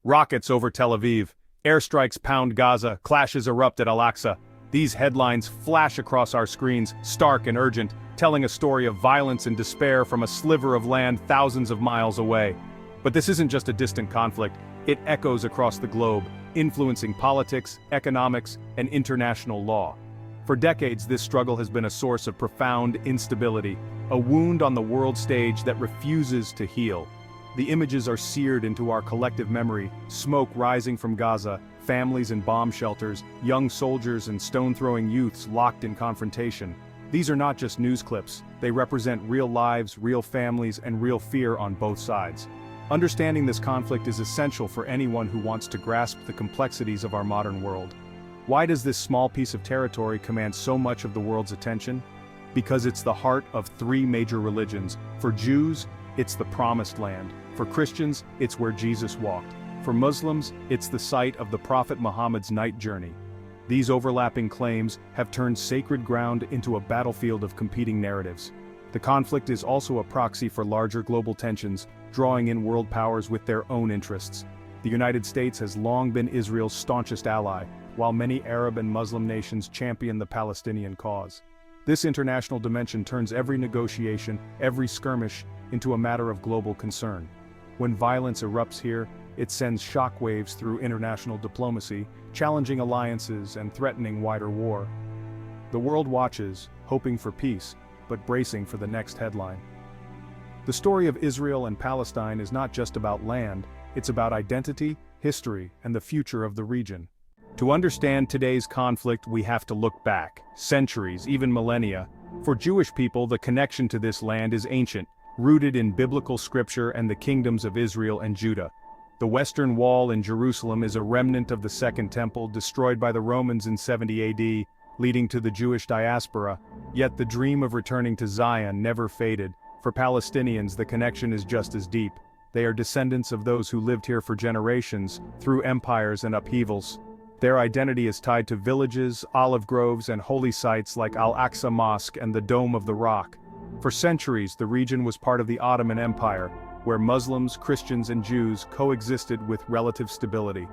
Rockets over Tel Aviv, airstrikes pound Gaza, clashes erupt at Al-Aqsa. These headlines flash across our screens, stark and urgent, telling a story of violence and despair from a sliver of land thousands of miles away. But this isn't just a distant conflict, it echoes across the globe, influencing politics, economics, and international law. For decades, this struggle has been a source of profound instability, a wound on the world stage that refuses to heal. The images are seared into our collective memory, smoke rising from Gaza, families in bomb shelters, young soldiers and stone-throwing youths locked in confrontation. These are not just news clips, they represent real lives, real families, and real fear on both sides. Understanding this conflict is essential for anyone who wants to grasp the complexities of our modern world. Why does this small piece of territory command so much of the world's attention? Because it's the heart of three major religions. For Jews, it's the Promised Land. For Christians, it's where Jesus walked. For Muslims, it's the site of the Prophet Muhammad's night journey. These overlapping claims have turned sacred ground into a battlefield of competing narratives. The conflict is also a proxy for larger global tensions, drawing in world powers with their own interests. The United States has long been Israel's staunchest ally, while many Arab and Muslim nations champion the Palestinian cause. This international dimension turns every negotiation, every skirmish, into a matter of global concern. When violence erupts here, it sends shockwaves through international diplomacy, challenging alliances and threatening wider war. The world watches, hoping for peace, but bracing for the next headline. The story of Israel and Palestine is not just about land, it's about identity, history, and the future of the region. To understand today's conflict, we have to look back, centuries, even millennia. For Jewish people, the connection to this land is ancient, rooted in biblical scripture and the kingdoms of Israel and Judah. The Western Wall in Jerusalem is a remnant of the Second Temple destroyed by the Romans in 70 AD, leading to the Jewish diaspora, yet the dream of returning to Zion never faded. For Palestinians, the connection is just as deep. They are descendants of those who lived here for generations, through empires and upheavals. Their identity is tied to villages, olive groves, and holy sites like Al-Aqsa Mosque and the Dome of the Rock. For centuries, the region was part of the Ottoman Empire, where Muslims, Christians, and Jews coexisted with relative stability.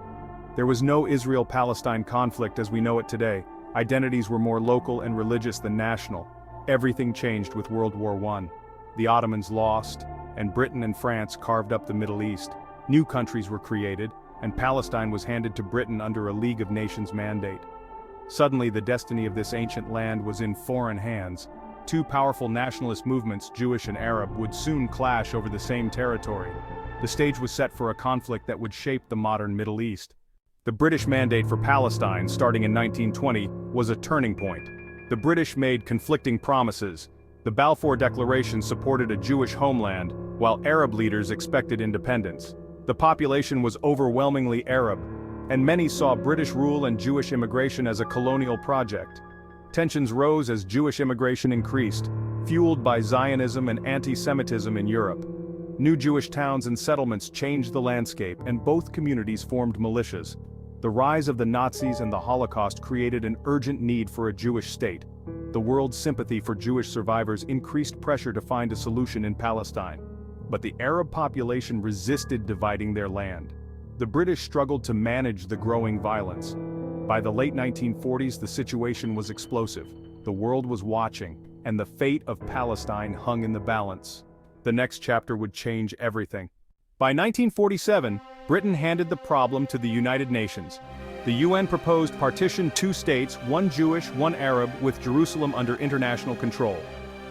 There was no Israel-Palestine conflict as we know it today. Identities were more local and religious than national. Everything changed with World War I. The Ottomans lost, and Britain and France carved up the Middle East. New countries were created, and Palestine was handed to Britain under a League of Nations mandate. Suddenly, the destiny of this ancient land was in foreign hands. Two powerful nationalist movements, Jewish and Arab, would soon clash over the same territory. The stage was set for a conflict that would shape the modern Middle East. The British mandate for Palestine, starting in 1920, was a turning point. The British made conflicting promises. The Balfour Declaration supported a Jewish homeland, while Arab leaders expected independence. The population was overwhelmingly Arab, and many saw British rule and Jewish immigration as a colonial project. Tensions rose as Jewish immigration increased, fueled by Zionism and anti-Semitism in Europe. New Jewish towns and settlements changed the landscape, and both communities formed militias. The rise of the Nazis and the Holocaust created an urgent need for a Jewish state. The world's sympathy for Jewish survivors increased pressure to find a solution in Palestine. But the Arab population resisted dividing their land. The British struggled to manage the growing violence. By the late 1940s, the situation was explosive. The world was watching, and the fate of Palestine hung in the balance. The next chapter would change everything. By 1947, Britain handed the problem to the United Nations. The UN proposed partition: 2 states, one Jewish, one Arab, with Jerusalem under international control.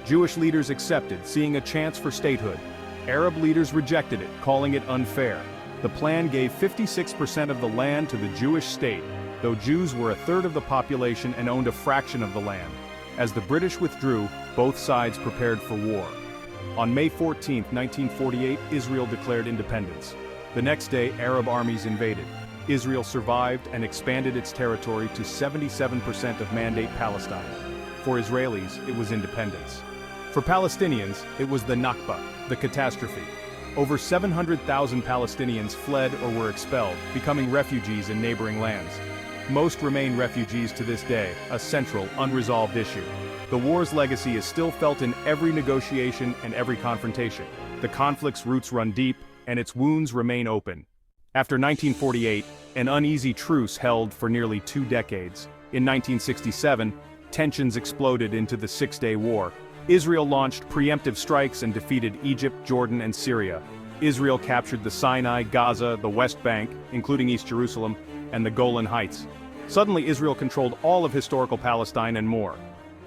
Jewish leaders accepted, seeing a chance for statehood. Arab leaders rejected it, calling it unfair. The plan gave 56% of the land to the Jewish state, though Jews were a third of the population and owned a fraction of the land. As the British withdrew, both sides prepared for war. On May 14, 1948, Israel declared independence. The next day, Arab armies invaded. Israel survived and expanded its territory to 77% of Mandate Palestine. For Israelis, it was independence. For Palestinians, it was the Nakba, the catastrophe. Over 700,000 Palestinians fled or were expelled, becoming refugees in neighboring lands. Most remain refugees to this day, a central, unresolved issue. The war's legacy is still felt in every negotiation and every confrontation. The conflict's roots run deep, and its wounds remain open. After 1948, an uneasy truce held for nearly 2 decades. In 1967, tensions exploded into the Six-Day War. Israel launched preemptive strikes and defeated Egypt, Jordan, and Syria. Israel captured the Sinai, Gaza, the West Bank, including East Jerusalem, and the Golan Heights. Suddenly, Israel controlled all of historical Palestine and more.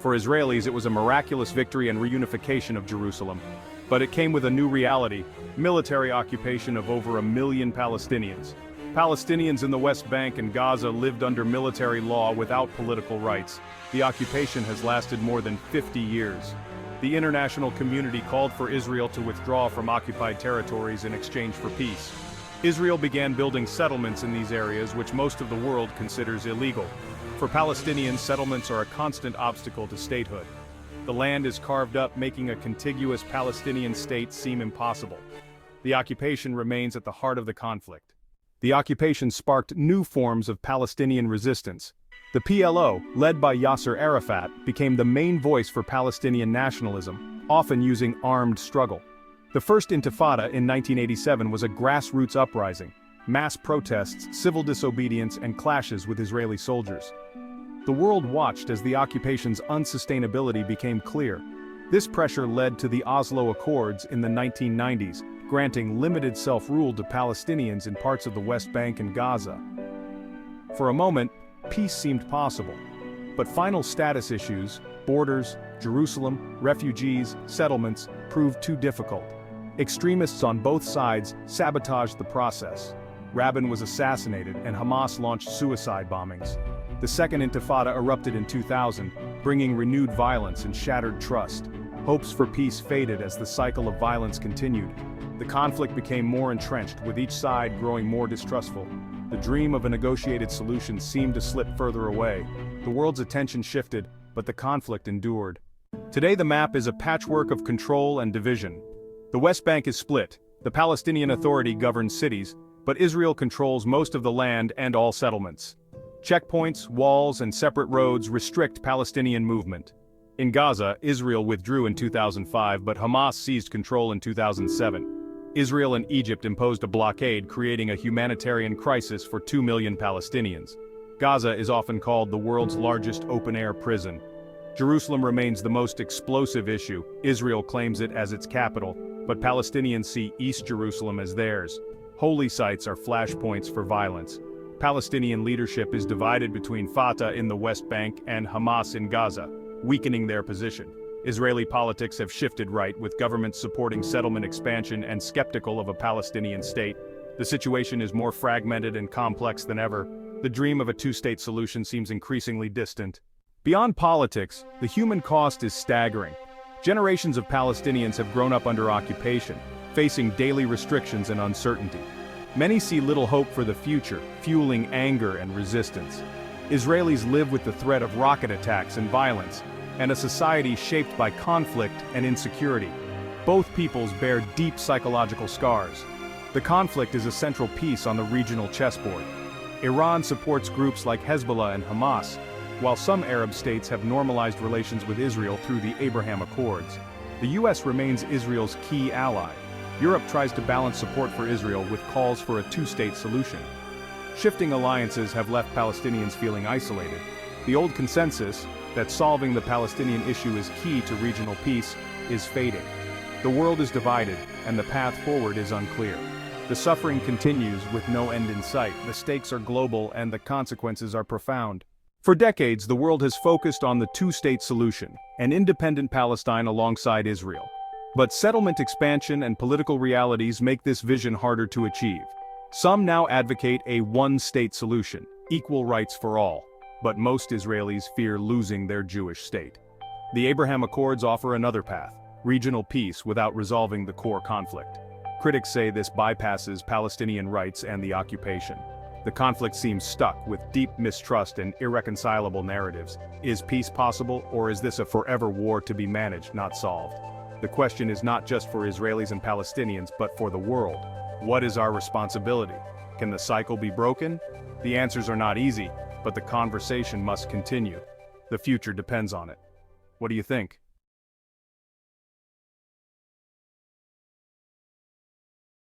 For Israelis, it was a miraculous victory and reunification of Jerusalem. But it came with a new reality: military occupation of over 1 million Palestinians. Palestinians in the West Bank and Gaza lived under military law without political rights. The occupation has lasted more than 50 years. The international community called for Israel to withdraw from occupied territories in exchange for peace. Israel began building settlements in these areas, which most of the world considers illegal. For Palestinians, settlements are a constant obstacle to statehood. The land is carved up, making a contiguous Palestinian state seem impossible. The occupation remains at the heart of the conflict. The occupation sparked new forms of Palestinian resistance. The PLO, led by Yasser Arafat, became the main voice for Palestinian nationalism, often using armed struggle. The First Intifada in 1987 was a grassroots uprising: mass protests, civil disobedience, and clashes with Israeli soldiers. The world watched as the occupation's unsustainability became clear. This pressure led to the Oslo Accords in the 1990s, granting limited self-rule to Palestinians in parts of the West Bank and Gaza. For a moment, peace seemed possible. But final status issues, borders, Jerusalem, refugees, settlements, proved too difficult. Extremists on both sides sabotaged the process. Rabin was assassinated and Hamas launched suicide bombings. The Second Intifada erupted in 2000, bringing renewed violence and shattered trust. Hopes for peace faded as the cycle of violence continued. The conflict became more entrenched, with each side growing more distrustful. The dream of a negotiated solution seemed to slip further away. The world's attention shifted, but the conflict endured. Today the map is a patchwork of control and division. The West Bank is split. The Palestinian Authority governs cities, but Israel controls most of the land and all settlements. Checkpoints, walls, and separate roads restrict Palestinian movement. In Gaza, Israel withdrew in 2005, but Hamas seized control in 2007. Israel and Egypt imposed a blockade, creating a humanitarian crisis for 2 million Palestinians. Gaza is often called the world's largest open-air prison. Jerusalem remains the most explosive issue. Israel claims it as its capital, but Palestinians see East Jerusalem as theirs. Holy sites are flashpoints for violence. Palestinian leadership is divided between Fatah in the West Bank and Hamas in Gaza, weakening their position. Israeli politics have shifted right, with governments supporting settlement expansion and skeptical of a Palestinian state. The situation is more fragmented and complex than ever. The dream of a two-state solution seems increasingly distant. Beyond politics, the human cost is staggering. Generations of Palestinians have grown up under occupation, facing daily restrictions and uncertainty. Many see little hope for the future, fueling anger and resistance. Israelis live with the threat of rocket attacks and violence, and a society shaped by conflict and insecurity. Both peoples bear deep psychological scars. The conflict is a central piece on the regional chessboard. Iran supports groups like Hezbollah and Hamas, while some Arab states have normalized relations with Israel through the Abraham Accords. The US remains Israel's key ally. Europe tries to balance support for Israel with calls for a two-state solution. Shifting alliances have left Palestinians feeling isolated. The old consensus that solving the Palestinian issue is key to regional peace is fading. The world is divided, and the path forward is unclear. The suffering continues with no end in sight. The stakes are global and the consequences are profound. For decades, the world has focused on the two-state solution, an independent Palestine alongside Israel. But settlement expansion and political realities make this vision harder to achieve. Some now advocate a one-state solution, equal rights for all, but most Israelis fear losing their Jewish state. The Abraham Accords offer another path: regional peace without resolving the core conflict. Critics say this bypasses Palestinian rights and the occupation. The conflict seems stuck with deep mistrust and irreconcilable narratives. Is peace possible, or is this a forever war to be managed, not solved? The question is not just for Israelis and Palestinians, but for the world. What is our responsibility? Can the cycle be broken? The answers are not easy, but the conversation must continue. The future depends on it. What do you think?